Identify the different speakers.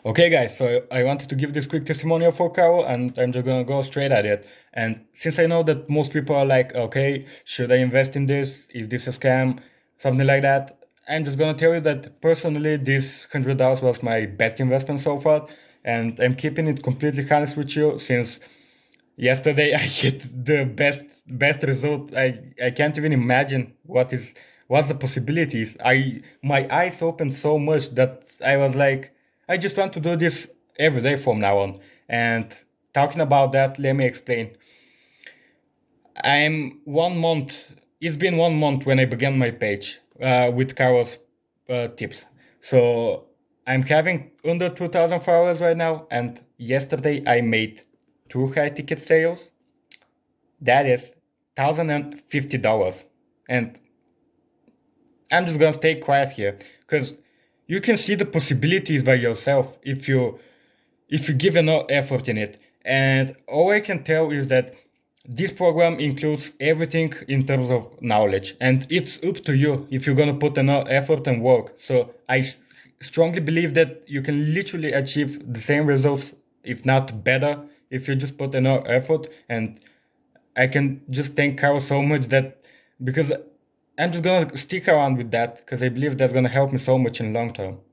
Speaker 1: Okay, guys, so I wanted to give this quick testimonial for Carol, and I'm just gonna go straight at it. And since I know that most people are like, okay, should I invest in this? Is this a scam? Something like that. I'm just gonna tell you that personally, this $100 was my best investment so far, and I'm keeping it completely honest with you since yesterday I hit the best result. I can't even imagine what's the possibilities. My eyes opened so much that I was like, I just want to do this every day from now on. And talking about that, let me explain. I'm 1 month. It's been 1 month when I began my page with Carol's tips. So I'm having under 2,000 followers right now, and yesterday I made two high ticket sales. That is $1,050, and I'm just gonna stay quiet here because you can see the possibilities by yourself if you give enough effort in it. And all I can tell is that this program includes everything in terms of knowledge, and it's up to you if you're gonna put enough effort and work. So strongly believe that you can literally achieve the same results, if not better, if you just put enough effort. And I can just thank Carol so much that because I'm just gonna stick around with that because I believe that's gonna help me so much in long term.